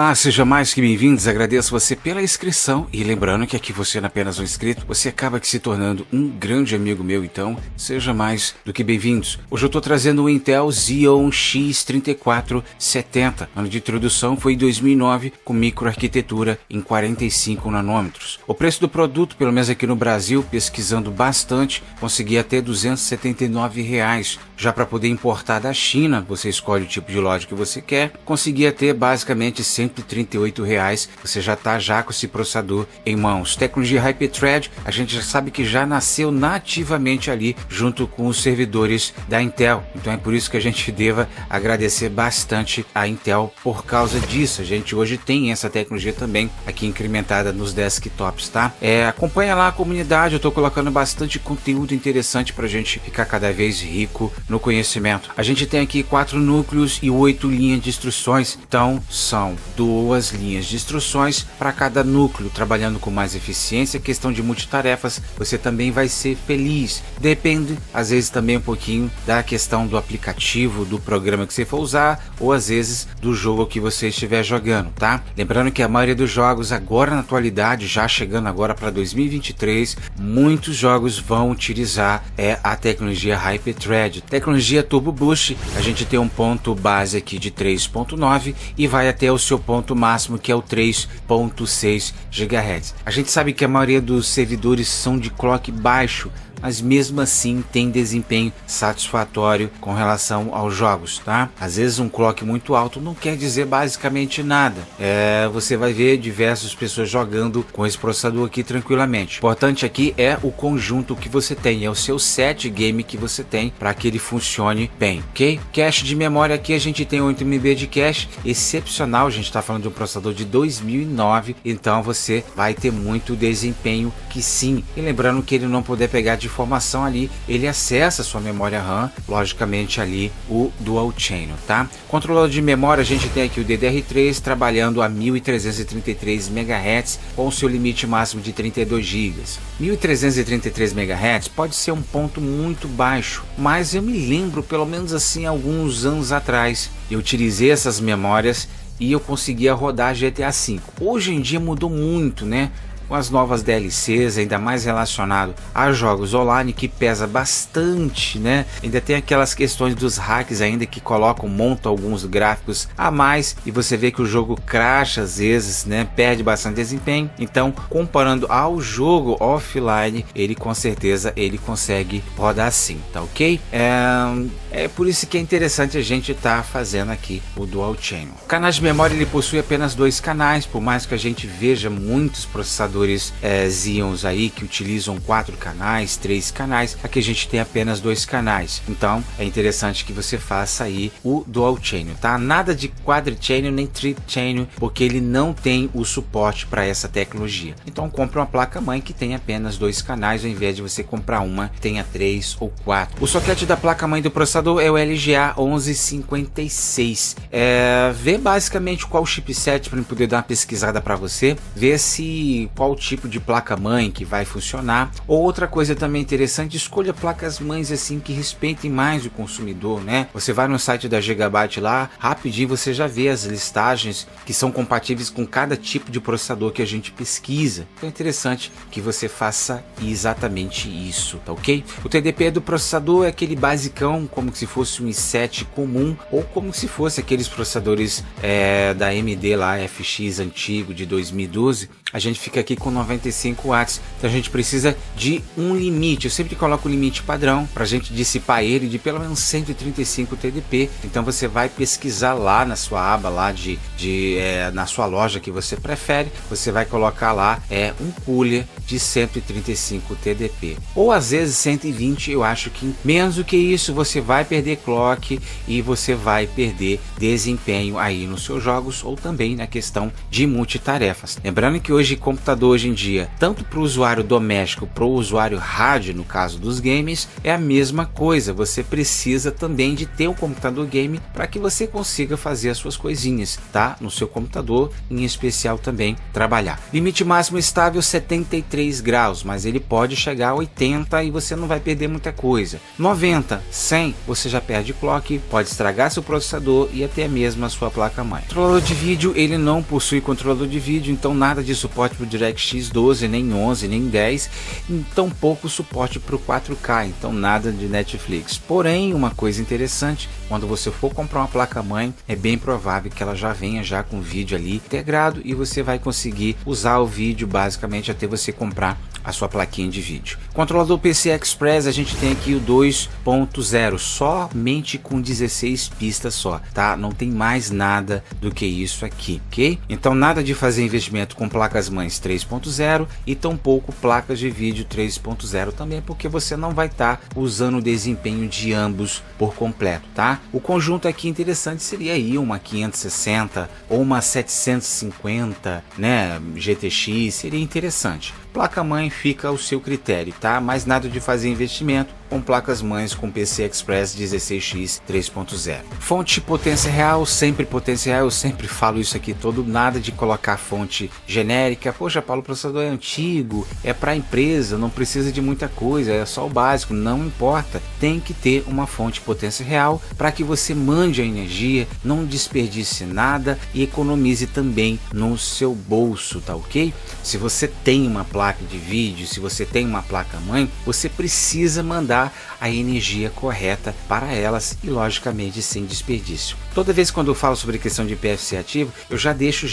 Olá, sejam mais que bem-vindos, agradeço você pela inscrição e lembrando que aqui você não é apenas um inscrito, você acaba se tornando um grande amigo meu, então seja mais do que bem-vindos. Hoje eu estou trazendo o Intel Xeon X3470, ano de introdução foi em 2009 com microarquitetura em 45 nanômetros. O preço do produto, pelo menos aqui no Brasil, pesquisando bastante, consegui até R$ 279. Já para poder importar da China, você escolhe o tipo de loja que você quer, conseguia ter basicamente R$ 138, você já está com esse processador em mãos. Tecnologia Hyper-Thread, a gente já sabe que já nasceu nativamente ali junto com os servidores da Intel, então é por isso que a gente deva agradecer bastante a Intel por causa disso. A gente hoje tem essa tecnologia também aqui incrementada nos desktops, tá? Acompanha lá a comunidade, eu estou colocando bastante conteúdo interessante para a gente ficar cada vez rico no conhecimento. A gente tem aqui 4 núcleos e 8 linhas de instruções, então são 2 linhas de instruções para cada núcleo, trabalhando com mais eficiência. Questão de multitarefas, você também vai ser feliz. Depende, às vezes, também um pouquinho da questão do aplicativo, do programa que você for usar, ou às vezes do jogo que você estiver jogando, tá? Lembrando que a maioria dos jogos agora na atualidade, já chegando agora para 2023, muitos jogos vão utilizar a tecnologia Hyper-Thread. Tecnologia Turbo Boost, a gente tem um ponto base aqui de 3.9 e vai até o seu ponto máximo, que é o 3.6 GHz. A gente sabe que a maioria dos servidores são de clock baixo, mas mesmo assim tem desempenho satisfatório com relação aos jogos, tá? Às vezes um clock muito alto não quer dizer basicamente nada. Você vai ver diversas pessoas jogando com esse processador aqui tranquilamente. O importante aqui é o conjunto que você tem, é o seu set game que você tem para que ele funcione bem, ok? Cache de memória aqui a gente tem 8 MB de cache, excepcional, a gente está falando de um processador de 2009, então você vai ter muito desempenho que sim. E lembrando que ele não poder pegar de informação ali, ele acessa a sua memória RAM, logicamente ali o Dual Channel, tá? Controlador de memória, a gente tem aqui o DDR3 trabalhando a 1333 MHz com o seu limite máximo de 32 GB. 1333 MHz pode ser um ponto muito baixo, mas eu me lembro, pelo menos assim, alguns anos atrás, eu utilizei essas memórias e eu conseguia rodar GTA V. Hoje em dia mudou muito, né? Com as novas DLCs, ainda mais relacionado a jogos online, que pesa bastante, né? Ainda tem aquelas questões dos hacks ainda que montam alguns gráficos a mais e você vê que o jogo crasha às vezes, né? Perde bastante desempenho. Então, comparando ao jogo offline, ele com certeza ele consegue rodar sim, tá ok? É por isso que é interessante a gente estar fazendo aqui o Dual Channel. Canais de memória, ele possui apenas 2 canais, por mais que a gente veja muitos processadores Xeons aí que utilizam 4 canais, 3 canais, aqui a gente tem apenas 2 canais, então é interessante que você faça aí o Dual Channel, tá? Nada de Quad Channel nem Tri Channel, porque ele não tem o suporte para essa tecnologia. Então compre uma placa mãe que tem apenas 2 canais, ao invés de você comprar uma que tenha 3 ou 4. O socket da placa mãe do processador é o LGA 1156. Vê basicamente qual chipset para poder dar uma pesquisada para você, ver se qual tipo de placa mãe que vai funcionar. Ou outra coisa também interessante, escolha placas mães assim que respeitem mais o consumidor, né? Você vai no site da Gigabyte lá, rapidinho você já vê as listagens que são compatíveis com cada tipo de processador que a gente pesquisa. Então é interessante que você faça exatamente isso, tá ok? O TDP do processador é aquele basicão, como se fosse um i7 comum, ou como se fosse aqueles processadores da AMD lá, FX antigo de 2012. A gente fica aqui com 95 watts, então a gente precisa de um limite. Eu sempre coloco o limite padrão para a gente dissipar ele de pelo menos 135 TDP. Então você vai pesquisar lá na sua aba lá na sua loja que você prefere, você vai colocar lá um cooler de 135 TDP, ou às vezes 120. Eu acho que menos do que isso você vai perder clock e você vai perder desempenho aí nos seus jogos, ou também na questão de multitarefas. Lembrando que hoje computador computador hoje em dia, tanto para o usuário doméstico, para o usuário hard, no caso dos games, é a mesma coisa. Você precisa também de ter um computador game para que você consiga fazer as suas coisinhas, tá? No seu computador, em especial também trabalhar. Limite máximo estável 73 graus, mas ele pode chegar a 80 e você não vai perder muita coisa. 90, 100, você já perde clock, pode estragar seu processador e até mesmo a sua placa-mãe. Controlador de vídeo, ele não possui controlador de vídeo, então nada de suporte para o DirectX 12, nem 11, nem 10, e tampouco suporte para o 4K, então nada de Netflix. Porém, uma coisa interessante, quando você for comprar uma placa-mãe, é bem provável que ela já venha já com vídeo ali integrado e você vai conseguir usar o vídeo basicamente até você comprar a sua plaquinha de vídeo. Controlador PCI Express, a gente tem aqui o 2.0, somente com 16 pistas só, tá? Não tem mais nada do que isso aqui, ok? Então nada de fazer investimento com placas mães 3.0 e tampouco placas de vídeo 3.0 também, porque você não vai estar usando o desempenho de ambos por completo, tá? O conjunto aqui interessante seria aí uma 560 ou uma 750, né? GTX, seria interessante. Placa-mãe fica ao seu critério, tá? Mas nada de fazer investimento com placas-mães com PCI Express 16X 3.0. Fonte potência real, sempre potência real, eu sempre falo isso aqui todo, nada de colocar fonte genérica. Poxa, Paulo, o processador é antigo, é para empresa, não precisa de muita coisa, é só o básico, não importa. Tem que ter uma fonte potência real para que você mande a energia, não desperdice nada e economize também no seu bolso, tá ok? Se você tem uma placa de vídeo, se você tem uma placa-mãe, você precisa mandar a energia correta para elas e logicamente sem desperdício. Toda vez quando eu falo sobre questão de IPFC ativo, eu já deixo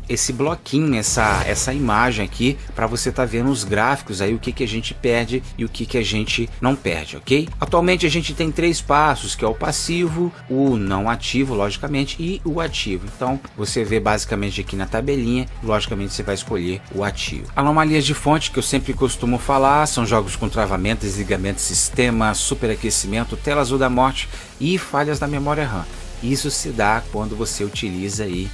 esse bloquinho, essa imagem aqui para você estar vendo os gráficos aí, o que a gente perde e o que a gente não perde, ok? Atualmente a gente tem 3 passos, que é o passivo, o não ativo, logicamente, e o ativo. Então você vê basicamente aqui na tabelinha, logicamente você vai escolher o ativo. Anomalias de fonte que eu sempre costumo falar são jogos com travamento, desligamento de sistema, superaquecimento, tela azul da morte e falhas na memória RAM. Isso se dá quando você utiliza aí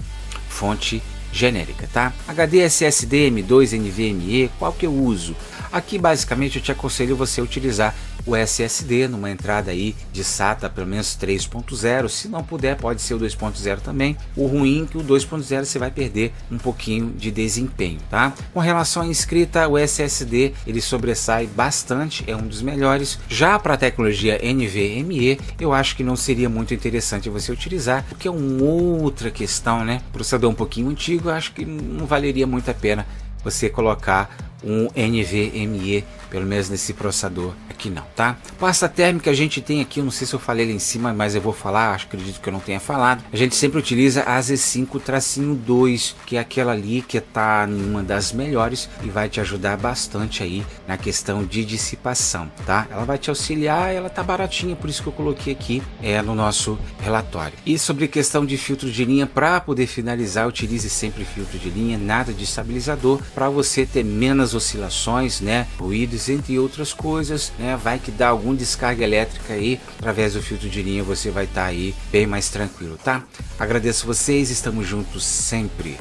fonte genérica, tá? HD, SSD, M2, NVMe, qual que eu uso? Aqui basicamente eu te aconselho você utilizar o SSD numa entrada aí de SATA pelo menos 3.0, se não puder pode ser o 2.0 também. O ruim é que o 2.0 você vai perder um pouquinho de desempenho, tá? Com relação à escrita, o SSD ele sobressai bastante, é um dos melhores. Já para a tecnologia NVMe, eu acho que não seria muito interessante você utilizar, porque é uma outra questão, né? O processador um pouquinho antigo, eu acho que não valeria muito a pena você colocar um NVMe, pelo menos nesse processador aqui não, tá? Pasta térmica a gente tem aqui, eu não sei se eu falei lá em cima, mas eu vou falar, acredito que eu não tenha falado. A gente sempre utiliza a Z5-2, que é aquela ali que tá numa das melhores e vai te ajudar bastante aí na questão de dissipação, tá? Ela vai te auxiliar, ela tá baratinha, por isso que eu coloquei aqui no nosso relatório. E sobre questão de filtro de linha, para poder finalizar, utilize sempre filtro de linha, nada de estabilizador, para você ter menos oscilações, né, ruídos, entre outras coisas, né, vai que dá algum descarga elétrica aí, através do filtro de linha você vai estar aí bem mais tranquilo, tá? Agradeço vocês, estamos juntos sempre.